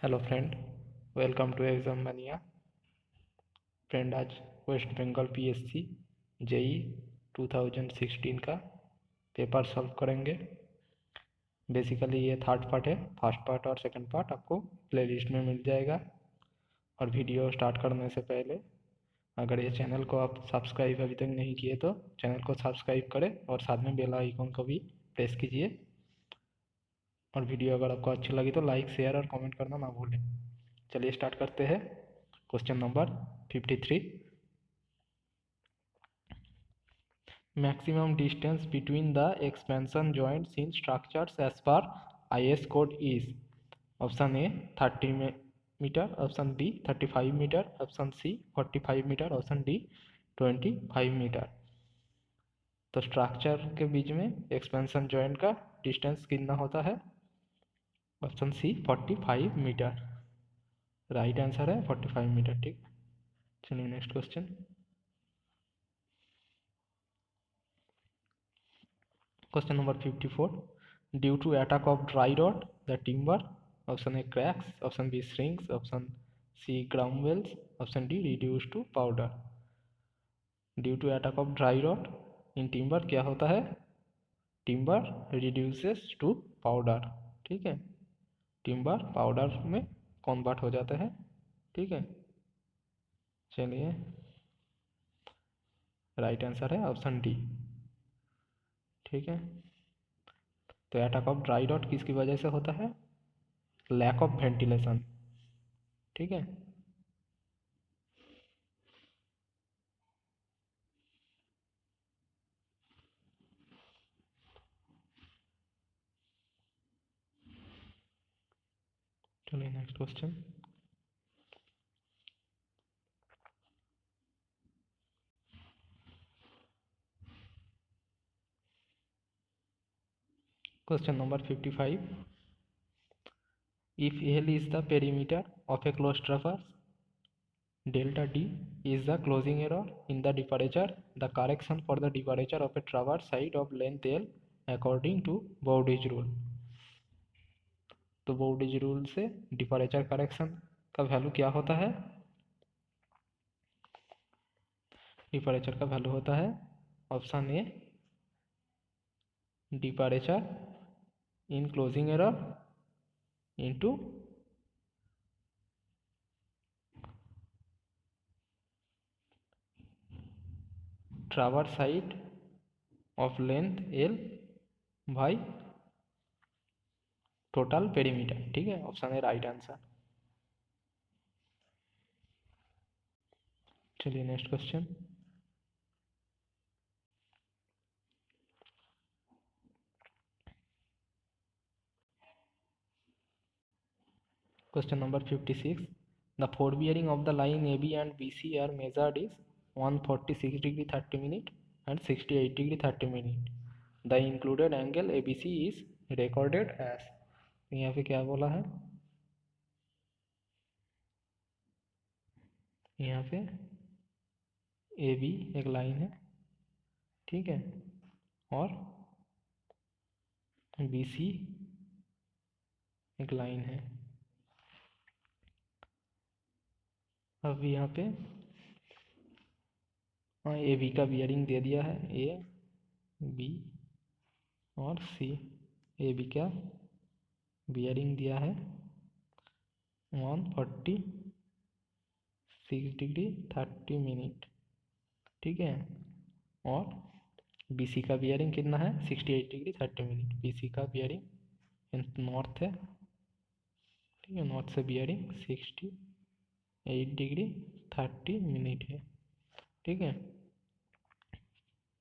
Hello friend, welcome to exam mania. Friend, आज West Bengal PSC JE 2016 का paper solve करेंगे। Basically ये थर्ड पार्ट है। फर्स्ट पार्ट और सेकंड पार्ट आपको प्लेलिस्ट में मिल जाएगा। और वीडियो स्टार्ट करने से पहले अगर ये चैनल को आप सब्सक्राइब अभी तक नहीं किए तो चैनल को सब्सक्राइब करें और साथ में बेल आइकन को भी प्रेस कीजिए। और वीडियो अगर आपको अच्छी लगी तो लाइक, शेयर और कमेंट करना ना भूलें। चलिए स्टार्ट करते हैं। Question number 53। Maximum distance between the expansion joints in structures as per IS code is option A 30 metre, option B 35 metre, option C 45 metre, option D 25 metre. तो structure के बीच में एक्सपेंशन जॉइंट का distance कितना होता है? Option C 45 metre. Right answer है 45 metre. ठीक, चलिए next question. Question number 54. Due to attack of dry rot, the timber, option A cracks, option B shrinks, option C crumbles, option D reduced to powder. Due to attack of dry rot in timber क्या होता है? Timber reduces to powder। ठीक है, timber powder में convert हो जाता है। ठीक है, चलिए राइट आंसर है ऑप्शन डी। ठीक है, तो अटैक ऑफ ड्राई रॉट किसकी वजह से होता है? Lack of ventilation. ठीक है, चलिए next question. Question number 55. If L is the perimeter of a closed traverse, delta D is the closing error in the departure, the correction for the departure of a traverse side of length L according to Bowditch rule। तो Bowditch rule से डिपारेचर correction का value क्या होता है? डिपारेचर का value होता है option A departure in closing error into traverse side of length L by total perimeter. ठीक है, ऑप्शन है राइट आंसर। चलिए next question. Question number 56। The fore bearing of the line A B and B C are measured is 146 degree 30 minute and 68 degree 30 minute. The included angle A B C is recorded as. यहाँ पे क्या बोला है? यहाँ पे A B एक line है, ठीक है, और बी सी एक लाइन है। अब यहाँ पे ए बी का बियरिंग दे दिया है, ए बी और सी। ए बी का बियरिंग दिया है 146 डिग्री 30 मिनट। ठीक है, और बी सी का बियरिंग कितना है? 68 डिग्री 30 मिनट। बी सी का बियरिंग नॉर्थ है, ठीक है, नॉर्थ से बियरिंग 68 डिग्री 30 मिनट है। ठीक है,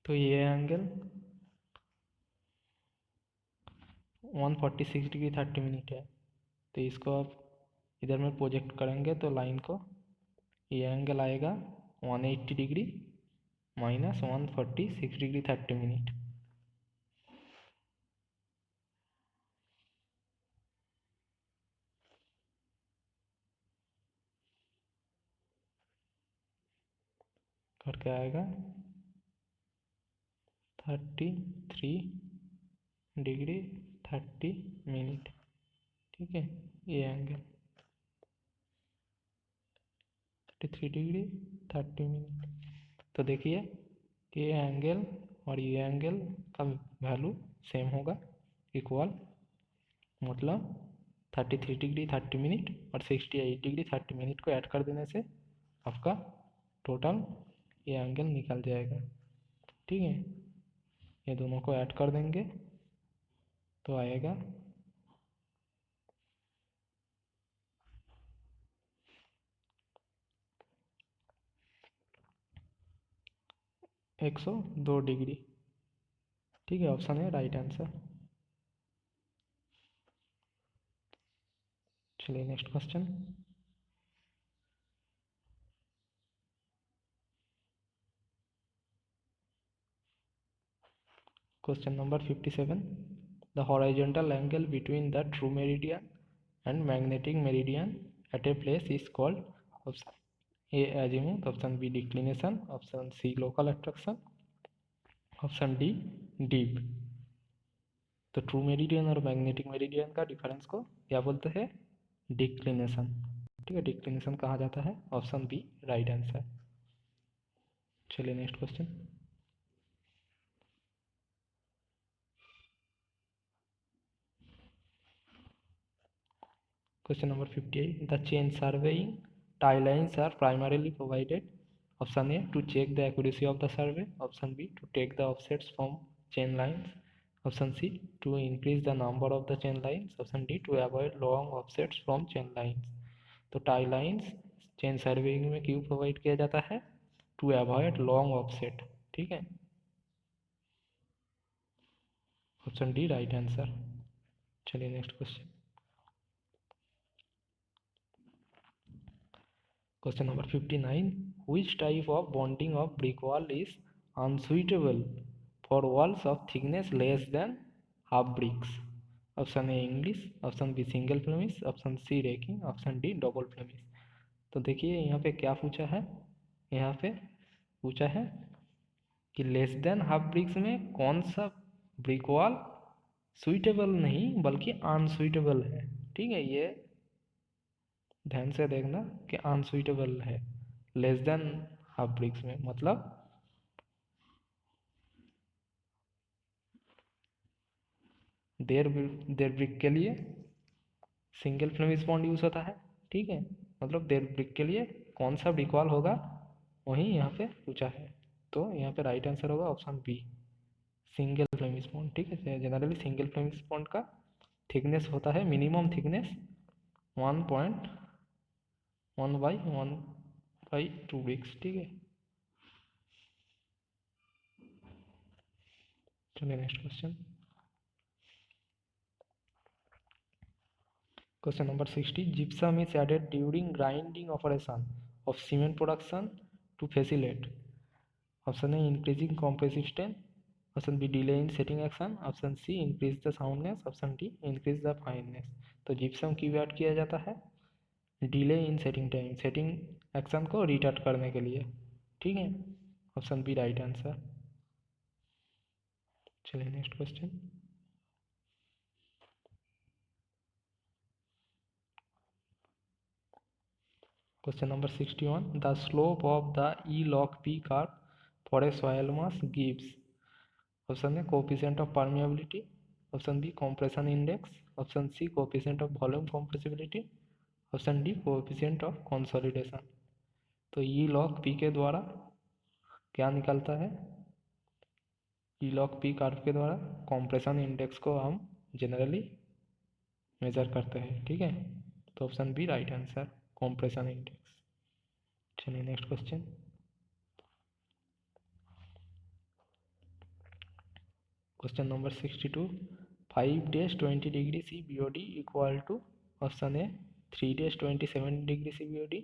तो ये एंगल 146 डिग्री 30 मिनट है। तो इसको आप इधर में प्रोजेक्ट करेंगे तो लाइन को ये एंगल आएगा 180 डिग्री माइनस 146 डिग्री 30 मिनट। करके आएगा 33 डिग्री 30 मिनट। ठीक है, ये एंगल 43 डिग्री 30 मिनट। तो देखिए ये एंगल और ये एंगल का वैल्यू सेम होगा, इक्वल, मतलब 33 डिग्री 30 मिनट और 68 डिग्री 30 मिनट को ऐड कर देने से आपका टोटल ये एंगल निकल जाएगा। ठीक है, ये दोनों को ऐड कर देंगे तो आएगा 102 डिग्री। ठीक है, ऑप्शन है राइट आंसर। चलिए next question. Question number 57। The horizontal angle between the true meridian and magnetic meridian at a place is called option A azimuth, option B declination, option C local attraction, option D deep. तो true meridian और magnetic meridian का difference को क्या बोलते हैं? Declination. ठीक है, declination कहा जाता है, ऑप्शन बी राइट आंसर। चलिए next question. Question number 58. The chain surveying tie lines are primarily provided, option A to check the accuracy of the survey, option B to take the offsets from chain lines, option C to increase the number of the chain lines, option D to avoid long offsets from chain lines। तो tie lines chain surveying में क्यों provide किया जाता है? To avoid long offset. ठीक है, option D right answer. चलिए next question. Question number 59. Which type of bonding of brick wall is unsuitable for walls of thickness less than half bricks? Option A English, option B single Flemish, option C raking, option D double Flemish. तो देखिए यहाँ पे क्या पूछा है, यहाँ पे पूछा है कि लेस देन हाफ ब्रिक्स में कौन सा ब्रिक वॉल सुइटेबल नहीं बल्कि अनसुइटेबल है। ठीक है, ये ध्यान से देखना कि अनसुइटेबल है लेस देन हाफ ब्रिक्स में, मतलब देर ब्रिक के लिए सिंगल फ्लेमिश बॉन्ड यूज होता है। ठीक है, मतलब देर ब्रिक के लिए कौन सा ब्रिक वॉल होगा वही यहाँ पे पूछा है। तो यहाँ पे राइट आंसर होगा option B single Flemish bond. ठीक है, जनरली सिंगल फ्लेमिश बॉन्ड का थिकनेस होता है, मिनिमम थिकनेस 1.1/1/2 ब्रिक्स। ठीक है, चलिए next question. Question number 60. Gypsum is added during grinding operation of cement production to facilitate, option A increasing compressive strain, option B delay in setting action, option C increase the soundness, option D increase the fineness। तो gypsum क्यों add किया जाता है? Delay in setting time, setting action को retard करने के लिए। ठीक है, ऑप्शन बी राइट आंसर। चलिए next question. Question number 61. The slope of the E-log P curve for a soil mass gives, option A coefficient of permeability, option B compression index, option C coefficient of volume compressibility, option D coefficient of consolidation। तो E-log P के द्वारा क्या निकलता है? E-log P curve के द्वारा compression index को हम जनरली मेजर करते हैं। ठीक है, तो option B right answer, compression index. चलिए next question. Question number 62. 5 days 20 degree C BOD equal to, option A 3 days 27 degree C BOD,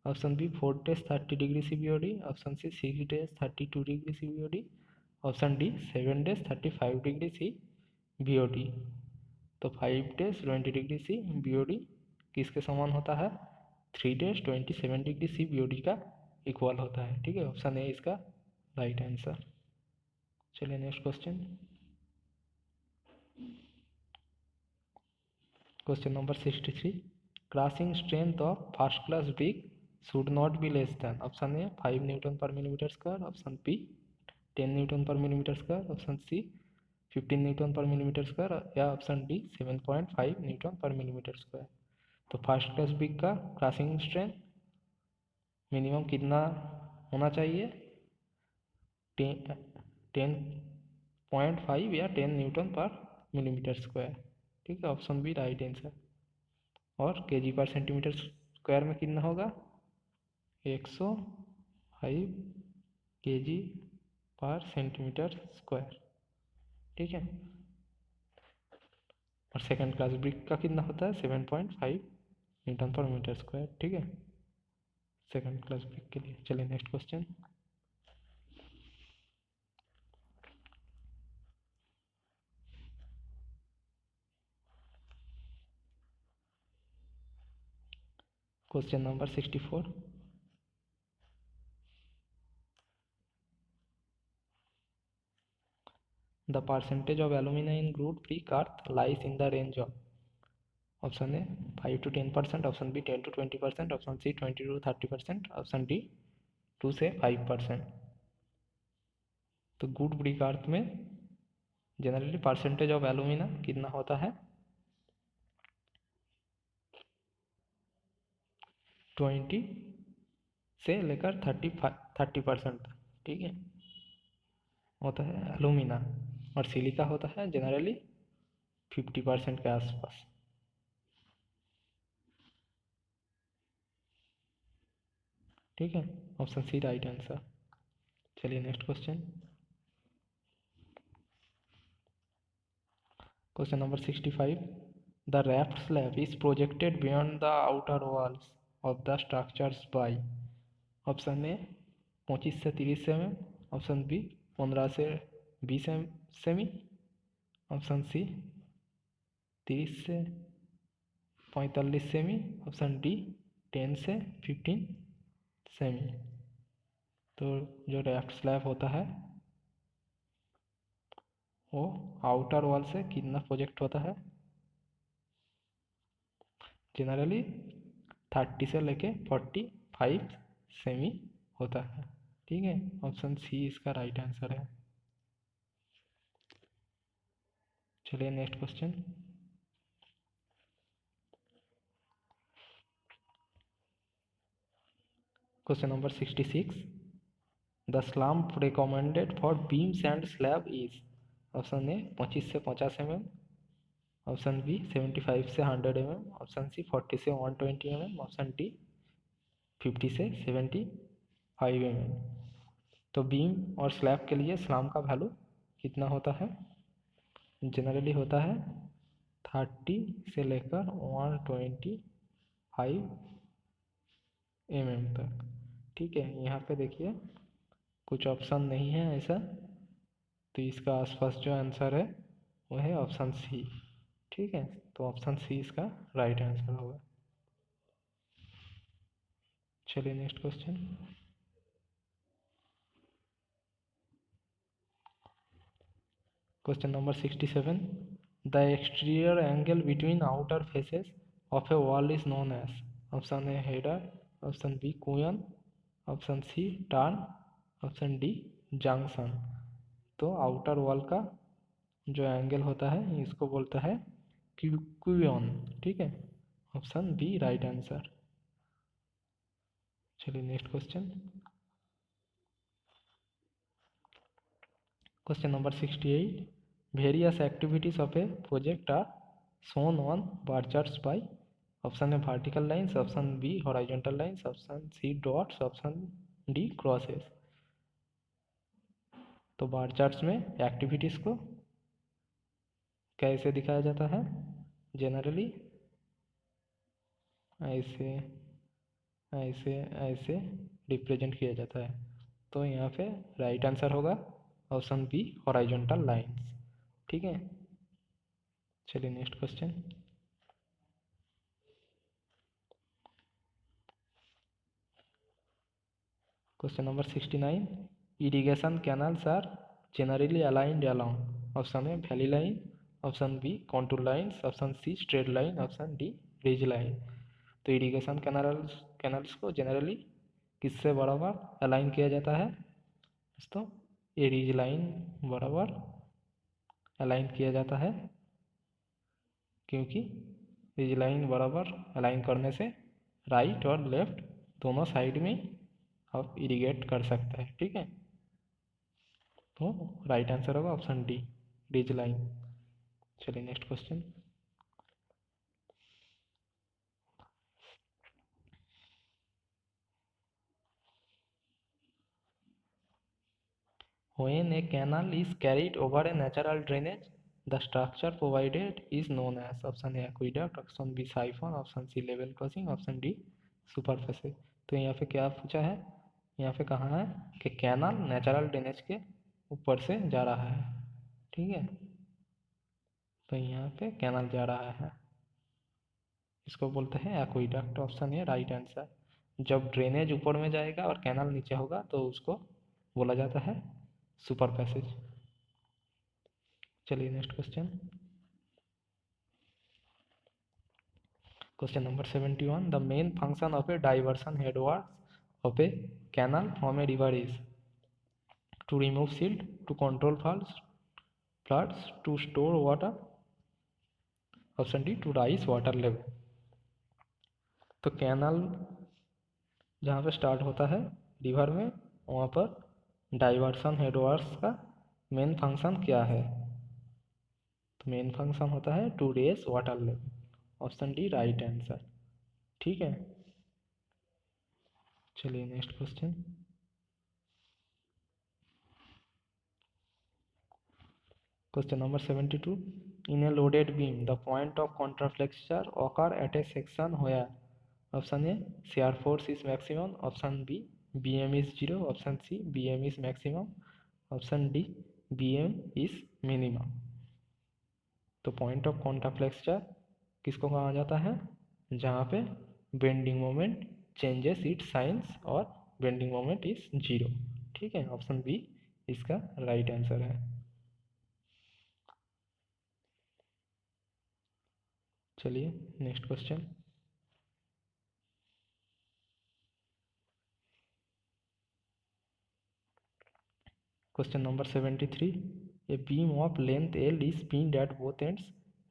option B 4 days 30 degree C BOD, option C 6 days 32 degree C BOD, option D 7 days 35 degree C BOD। तो 5 days 20 degree C BOD किसके समान होता है? 3 days 27 degree C BOD का equal होता है। ठीक है, ऑप्शन ए इसका राइट आंसर। चलिए next question. Question number 63. Crushing strength of first class brick should not be less than, option A 5 newton per millimetre square, option B 10 newton per millimetre square, option C 15 newton per millimetre square, या option D 7.5 newton per millimetre square. तो first class brick का crushing strength minimum कितना होना चाहिए? 10.5 या 10 newton per millimetre square. ठीक है, option B right answer. और केजी पर सेंटीमीटर स्क्वायर में कितना होगा? 105 केजी पर सेंटीमीटर स्क्वायर। ठीक है, और सेकंड क्लास ब्रिक का कितना होता है? 7.5 न्यूटन पर मीटर स्क्वायर। ठीक है, सेकंड क्लास ब्रिक के लिए। चलिए next question. Question number 64। The percentage of alumina in crude brick earth lies in the range of, option A 5 to 10%, option B 10 to 20%, option C 20 to 30%, option D 2 से 5%। तो good brick अर्थ में generally percentage of alumina कितना होता है? 20 से लेकर 30% तक। ठीक है, होता है एलुमिना, और सिलिका होता है जनरली 50% के आसपास। ठीक है, ऑप्शन सी राइट आंसर। चलिए next question. Question number 65। The raft slab is projected beyond the outer walls of the structures by, option A 25 से 30 सेमी, ऑप्शन बी 15 से 20 सेमी, ऑप्शन सी 30 से 45 सेमी, ऑप्शन डी 10 से 15 semi. तो जो raft slab होता है वो outer wall से कितना प्रोजेक्ट होता है? जनरली 30 से लेके 45 सेमी होता है। ठीक है, ऑप्शन सी इसका राइट आंसर है। चलिए next question. Question number 66। The slump recommended for beams and slab is, option A 25 से 50 mm, ऑप्शन बी 75 से 100 mm, ऑप्शन सी 40 से 120 mm, ऑप्शन डी 50 से 75 mm। तो बीम और स्लैब के लिए स्लम्प का वैल्यू कितना होता है? जनरली होता है 30 से लेकर 125 mm तक। ठीक है, यहाँ पे देखिए कुछ ऑप्शन नहीं है ऐसा, तो इसका आसपास जो आंसर है वो है ऑप्शन सी। ठीक है, तो ऑप्शन सी इसका राइट आंसर होगा। चलिए next question. Question number 67। The exterior angle between outer faces of a wall is known as, option A header, option B quoin, option C turn, option D junction. तो outer wall का जो angle होता है इसको बोलता है quoin. ठीक है, ऑप्शन बी राइट आंसर। चलिए next question. Question number 68। Various activities of a project are shown on bar charts by, option A vertical lines, option B horizontal lines, option C dots, option D crosses. तो bar charts में activities को कैसे दिखाया जाता है? Generally ऐसे ऐसे ऐसे रिप्रेजेंट किया जाता है। तो यहाँ पे राइट आंसर होगा ऑप्शन बी हॉरिजॉन्टल लाइंस। ठीक है, चलिए next question. Question number 69। Irrigation canals are generally aligned along, option A valley line, option B contour lines, option C straight line, option D ridge line. तो irrigation canals canals को generally किससे बराबर align किया जाता है दोस्तों? ये ridge line बराबर अलाइन किया जाता है, क्योंकि रिज लाइन बराबर अलाइन करने से राइट और लेफ्ट दोनों साइड में आप इरिगेट कर सकते हैं। ठीक है, तो राइट आंसर होगा ऑप्शन डी, रिज लाइन। चलिए next question. When a canal is carried over a natural drainage, the structure provided is known as option A aqueduct, option B siphon, option C level crossing, option D superface। तो यहाँ पे क्या पूछा है? यहाँ पे कहा है कि कैनाल नेचुरल ड्रेनेज के ऊपर से जा रहा है। ठीक है, तो यहाँ पे कैनाल जा रहा है, इसको बोलते हैं aqueduct. Option A right answer. जब ड्रेनेज ऊपर में जाएगा और कैनाल नीचे होगा तो उसको बोला जाता है सुपर पैसेज। चलिए next question. Question number 71। The main function of a diversion headworks of a canal from a river is to remove silt, to control floods, to store water, option D to raise water level. तो canal जहाँ पे start होता है river में, वहाँ पर diversion headwords का main function क्या है? तो मेन फंक्शन होता है to raise water level, option D right answer. ठीक है, चलिए next question. Question number 72। In a loaded beam the point of contraflexure occur at a section where option A shear force is maximum, option B BM is 0, option C BM is maximum, option D BM is minimum। तो point of contraflexure किसको कहा जाता है? जहाँ पे bending moment changes its साइंस और bending moment is 0। ठीक है, ऑप्शन बी इसका राइट आंसर है। चलिए next question. Question number 73। A beam of length L is pinned at both ends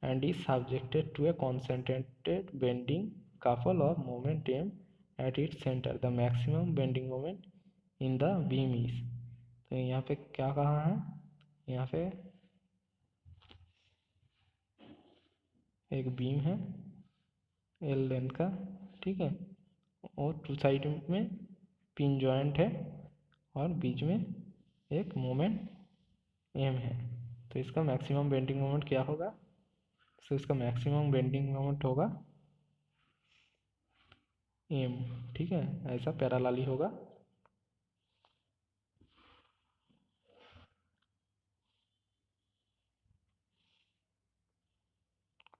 and is subjected to a concentrated bending couple of moment M at its center. The maximum bending moment in the beam is। तो यहाँ पे क्या कहा है? यहाँ पे एक beam है L लेंथ का, ठीक है, और टू साइड में पिन जॉइंट है और बीच में एक मोमेंट M है। तो इसका मैक्सिमम बेंडिंग मोमेंट क्या होगा? तो इसका मैक्सिमम बेंडिंग मोमेंट होगा M। ठीक है, ऐसा पैरेलली होगा।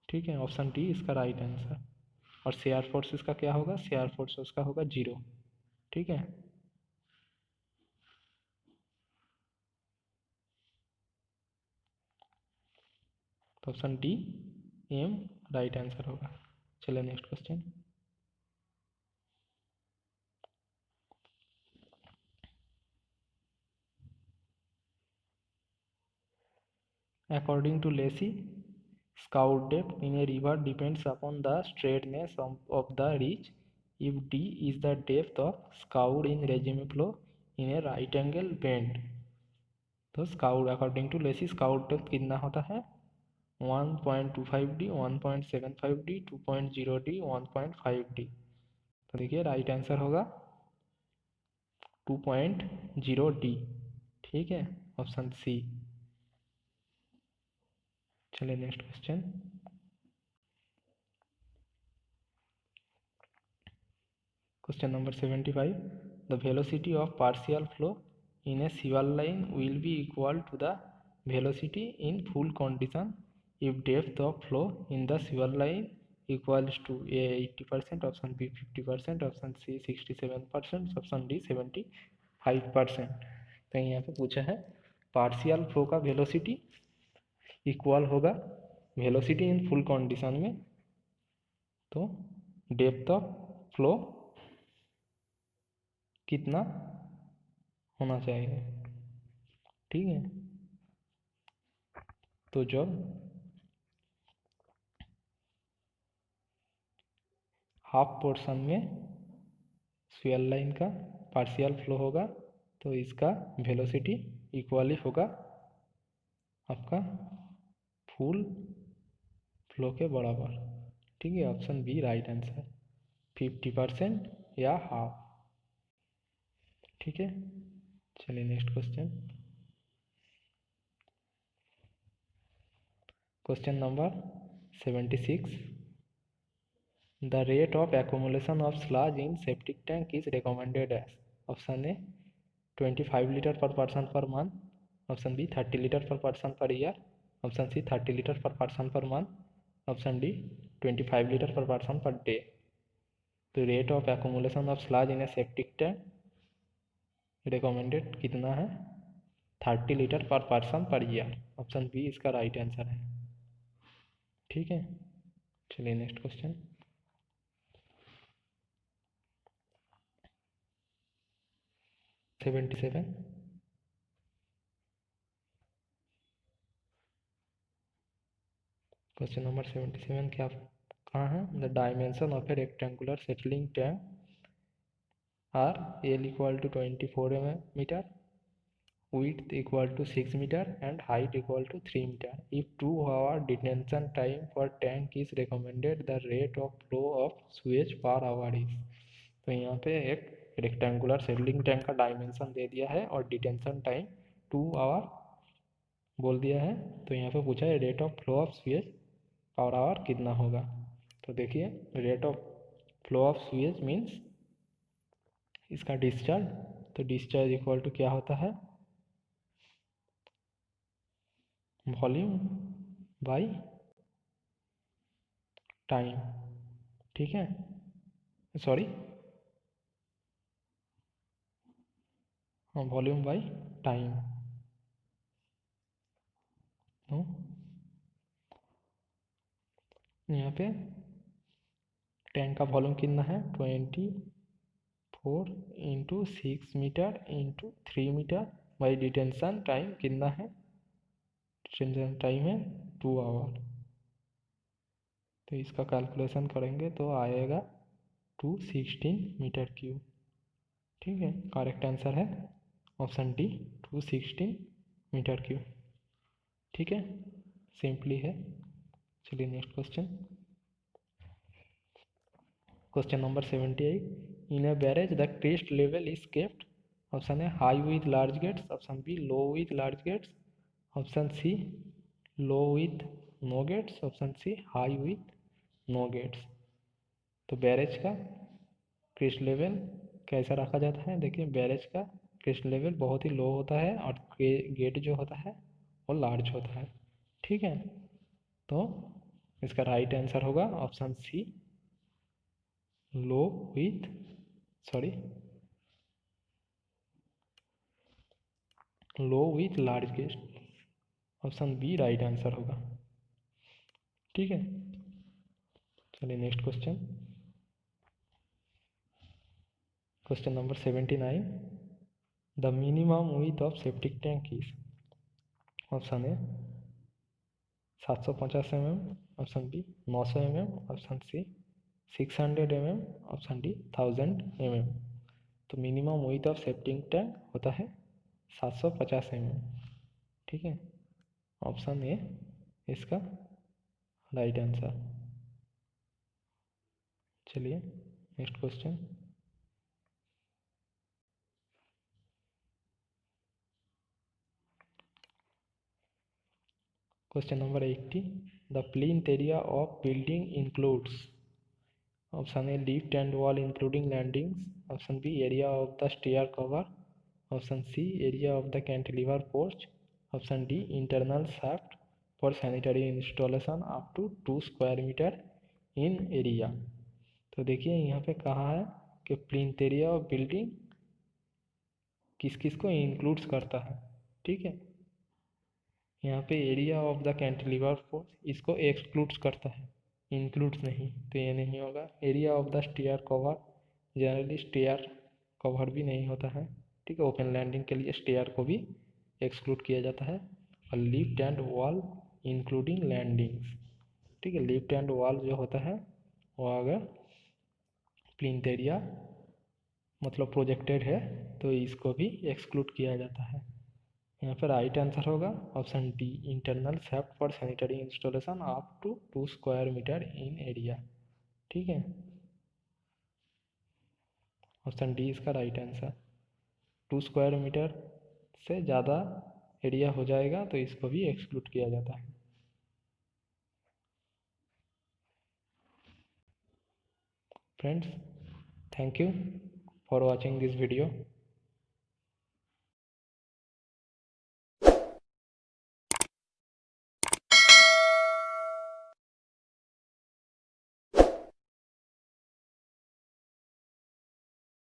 ठीक है, ऑप्शन डी इसका राइट आंसर। और शेयर फोर्स इसका क्या होगा? शेयर फोर्स उसका होगा 0। ठीक है, तो option D M right answer होगा। चलिए next question. According to Lacey, scout depth in a river depends upon the straightness of the ridge. If D is the depth of scout in regime flow in a right angle bend, तो scour according to Lacey scour depth कितना होता है? 1.25D, 1.75D, 2.0D, 1.5D। तो देखिए right answer होगा 2.0D। ठीक है, option सी। चलिए next question. Question number 75। The velocity of partial flow in a sewer line will be equal to the velocity in full condition if depth of flow in the sewer line equals to A 80%, option B 50%, option C 67%, option D 75%। तो यहाँ पे पूछा है partial flow का velocity equal होगा velocity in full condition में, तो depth of flow कितना होना चाहिए। ठीक है, तो जब हाफ पोर्शन में स्वेल लाइन का पार्शियल फ्लो होगा तो इसका वेलोसिटी इक्वली होगा आपका फुल फ्लो के बराबर। ठीक है, ऑप्शन बी राइट आंसर, 50% या हाफ। ठीक है, चलिए next question. Question number 76, the rate of accumulation of sludge in septic tank is recommended as। Option A 25 litre per person per month, option B 30 litre per person per year, option C 30 litre per person per month, option D 25 litre per person per day. तो rate of accumulation of sludge in a septic tank recommended कितना है, 30 litre per person per year. Option B इसका right answer है। ठीक है, चलिए next question. Question number 77 क्या कहाँ है, the dimension of a rectangular settling tank are L equal to 24 metre, width equal to 6 meter and height equal to 3 meter. If 2 hour detention time for tank is recommended, the rate of flow of sewage per hour is। तो यहाँ पे एक rectangular settling tank का dimension दे दिया है और detention time 2 our बोल दिया है। तो यहाँ पे पूछा है rate of flow of Suez per hour कितना होगा। तो देखिए rate of flow of Suez means इसका डिस्चार्ज, तो डिस्चार्ज इक्वल टू क्या होता है, वॉल्यूम बाई टाइम। ठीक है, सॉरी वॉल्यूम बाई टाइम। तो यहाँ पे टैंक का वॉल्यूम कितना है, 24 into 6 metre into 3 metre by detention time कितना है, डिटेंशन टाइम है 2 आवर। तो इसका कैलकुलेशन करेंगे तो आएगा 216 मीटर क्यूब। ठीक है, करेक्ट आंसर है ऑप्शन डी 216 मीटर क्यूब। ठीक है, सिंपली है। चलिए next question. Question number 78, in a barrage the crest level is kept. Option है high with large gates, option B low with large gates, option C low with no gates, option C high with no gates. तो barrage का crest level कैसा रखा जाता है, देखिए barrage का crest level बहुत ही लो होता है और गेट जो होता है वो लार्ज होता है। ठीक है, तो इसका राइट आंसर होगा option C low with sorry low with large gate, option B right answer होगा। ठीक है, चलिए next question. Question number 79, the minimum width of septic tank is. Option A 750 mm, option B 900 mm, option C 600 mm, option D 1000 mm। तो minimum width of septic tank होता है 750 mm। ठीक है, option A इसका right answer. चलिए next question. Question number 80, the plinth area of building includes. Option A lift and wall including landings, option B area of the stair cover, option C area of the cantilever porch, option D internal shaft for sanitary installation up to 2 square metre in area. तो देखिए यहाँ पे कहा है कि plinth area of building किस किस को इंक्लूड्स करता है। ठीक है, यहाँ पे area of the cantilever force इसको एक्सक्लूड्स करता है, इंक्लूड्स नहीं, तो ये नहीं होगा। Area of the stair cover generally stair cover भी नहीं होता है। ठीक है, ओपन लैंडिंग के लिए स्टेयर को भी एक्सक्लूड किया जाता है। और lift and wall including landings. ठीक है, लिफ्ट एंड वॉल जो होता है वो अगर प्लिंथ एरिया मतलब प्रोजेक्टेड है तो इसको भी एक्सक्लूड किया जाता है। यहाँ पर राइट आंसर होगा option D, internal shaft for sanitary installation up to 2 square metre in area. ठीक है, ऑप्शन डी इसका राइट आंसर। 2 स्क्वायर मीटर से ज़्यादा एरिया हो जाएगा तो इसको भी एक्सक्लूड किया जाता है। Friends, thank you for watching this video.